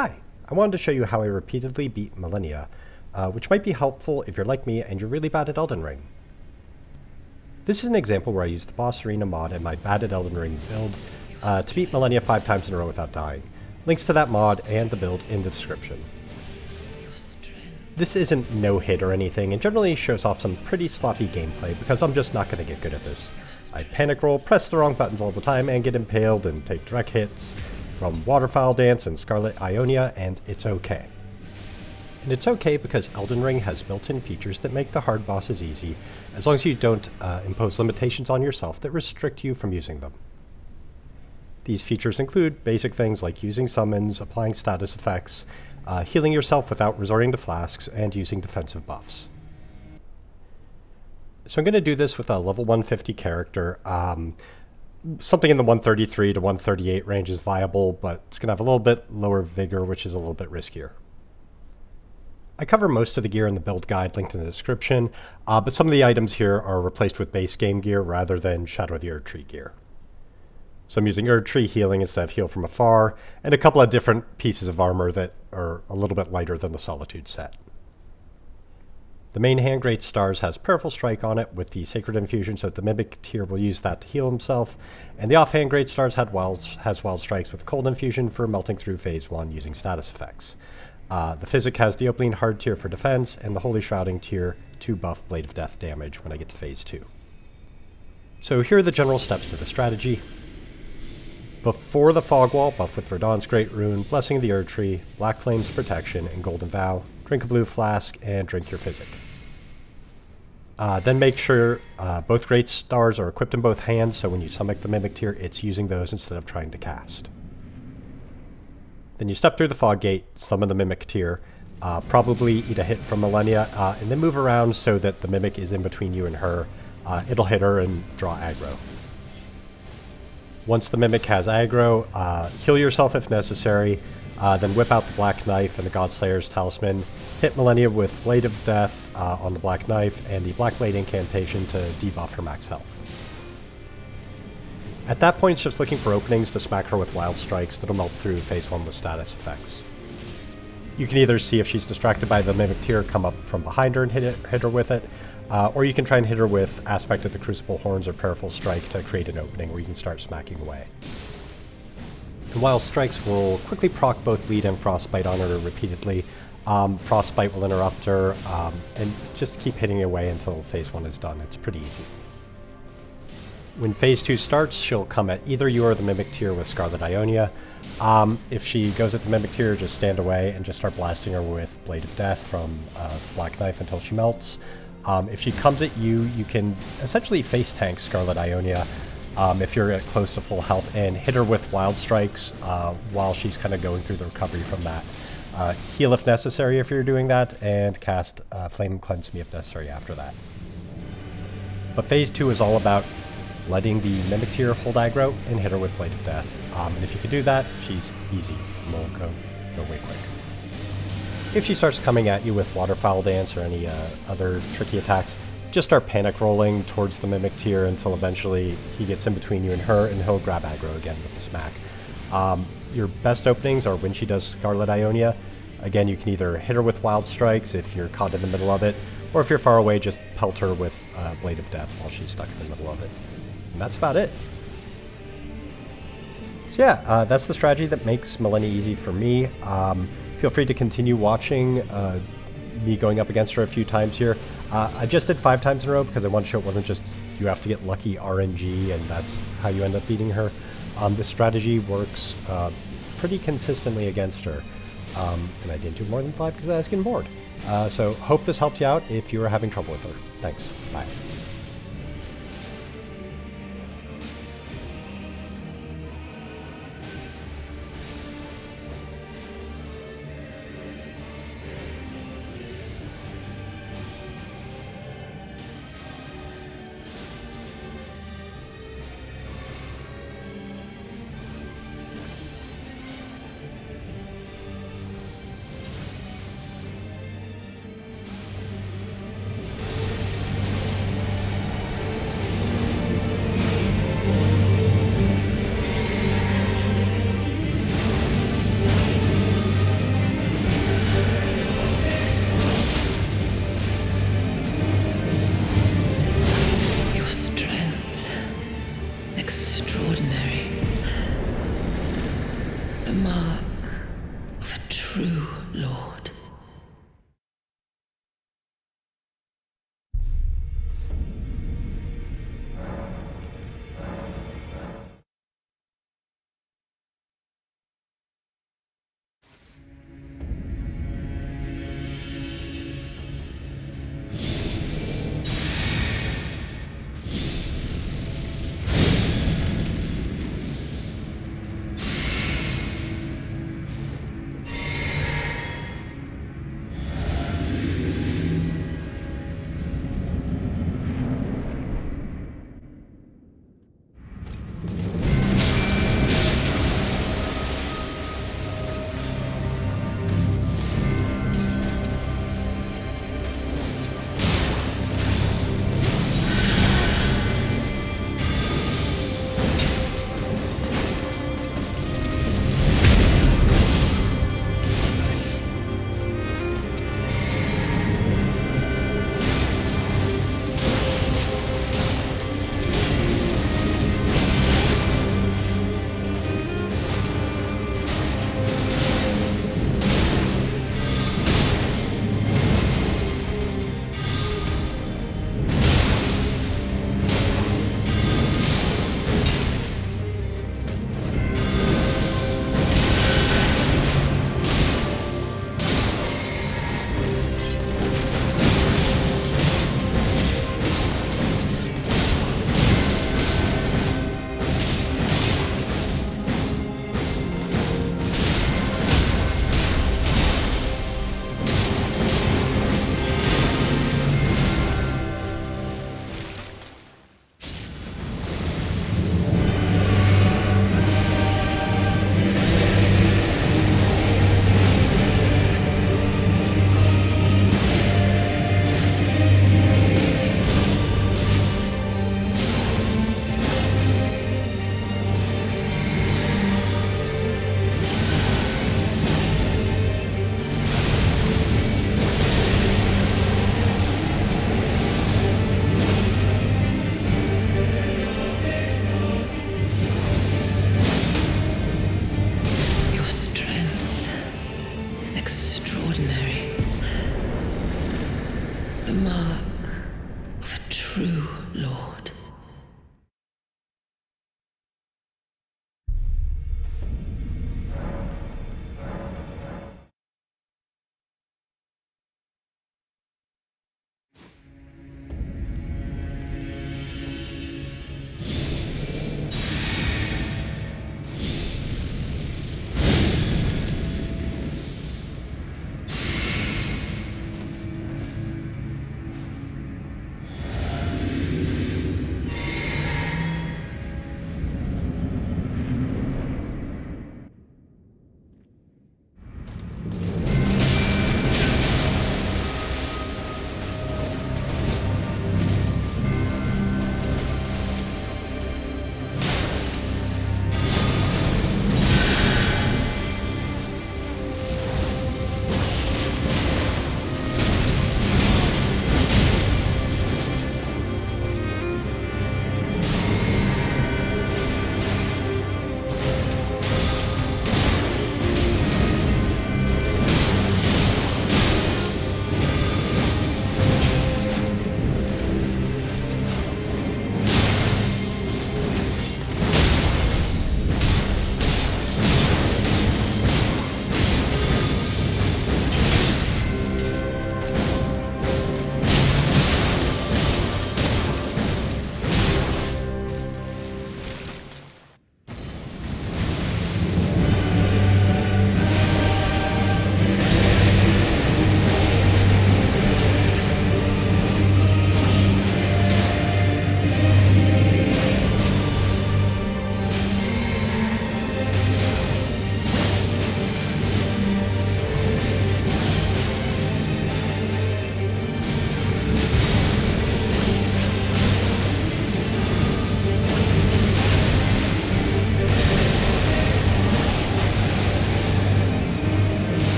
Hi, I wanted to show you how I repeatedly beat Malenia, which might be helpful if you're like me and you're really bad at Elden Ring. This is an example where I used the boss arena mod and my bad at Elden Ring build to beat Malenia 5 times in a row without dying. Links to that mod and the build in the description. This isn't no-hit or anything, and generally shows off some pretty sloppy gameplay because I'm just not going to get good at this. I panic roll, press the wrong buttons all the time, and get impaled and take direct hits from Waterfowl Dance and Scarlet Ionia, and it's okay. And it's okay because Elden Ring has built-in features that make the hard bosses easy, as long as you don't impose limitations on yourself that restrict you from using them. These features include basic things like using summons, applying status effects, healing yourself without resorting to flasks, and using defensive buffs. So I'm going to do this with a level 150 character. Something in the 133 to 138 range is viable, but it's going to have a little bit lower vigor, which is a little bit riskier. I cover most of the gear in the build guide linked in the description, but some of the items here are replaced with base game gear rather than Shadow of the Erdtree gear. So I'm using Erdtree healing instead of heal from afar, and a couple of different pieces of armor that are a little bit lighter than the Solitude set. The main hand Great Stars has Prayerful Strike on it with the Sacred Infusion, so the Mimic tier will use that to heal himself, and the offhand Great Stars has Wild Strikes with Cold Infusion for melting through Phase 1 using status effects. The Physic has the Opening Hard tier for defense, and the Holy Shrouding tier to buff Blade of Death damage when I get to Phase 2. So here are the general steps to the strategy. Before the Fog Wall, buff with Radahn's Great Rune, Blessing of the Erdtree, Black Flame's Protection, and Golden Vow. Drink a blue flask, and drink your Physic. Then make sure both Great Stars are equipped in both hands, so when you summon the Mimic tier, it's using those instead of trying to cast. Then you step through the Fog Gate, summon the Mimic tier, probably eat a hit from Malenia, and then move around so that the Mimic is in between you and her. It'll hit her and draw aggro. Once the Mimic has aggro, heal yourself if necessary, then whip out the Black Knife and the Godslayer's Talisman, hit Malenia with Blade of Death on the Black Knife, and the Black Blade Incantation to debuff her max health. At that point, it's just looking for openings to smack her with Wild Strikes that'll melt through Phase 1 with status effects. You can either see if she's distracted by the Mimic tier, come up from behind her and hit her with it, or you can try and hit her with Aspect of the Crucible Horns or Prayerful Strike to create an opening where you can start smacking away. And Wild Strikes will quickly proc both Bleed and Frostbite on her repeatedly. Frostbite will interrupt her, and just keep hitting away until Phase 1 is done. It's pretty easy. When Phase 2 starts, she'll come at either you or the Mimic tier with Scarlet Ionia. If she goes at the Mimic tier, just stand away and just start blasting her with Blade of Death from Black Knife until she melts. If she comes at you, you can essentially face tank Scarlet Ionia if you're at close to full health, and hit her with Wild Strikes while she's kind of going through the recovery from that. Heal if necessary if you're doing that, and cast Flame Cleanse Me if necessary after that. But Phase 2 is all about letting the Mimic tier hold aggro and hit her with Blade of Death. And if you can do that, she's easy and will go way quick. If she starts coming at you with Waterfowl Dance or any other tricky attacks, just start panic rolling towards the Mimic tier until eventually he gets in between you and her, and he'll grab aggro again with a smack. Your best openings are when she does Scarlet Ionia. Again, you can either hit her with Wild Strikes if you're caught in the middle of it, or if you're far away, just pelt her with Blade of Death while she's stuck in the middle of it. And that's about it. So yeah, that's the strategy that makes Malenia easy for me. Feel free to continue watching me going up against her a few times here. I just did 5 times in a row because I wanted to show it wasn't just you have to get lucky RNG and that's how you end up beating her. This strategy works pretty consistently against her. And I didn't do more than 5 because I was getting bored. So hope this helped you out if you were having trouble with her. Thanks. Bye. mark of a true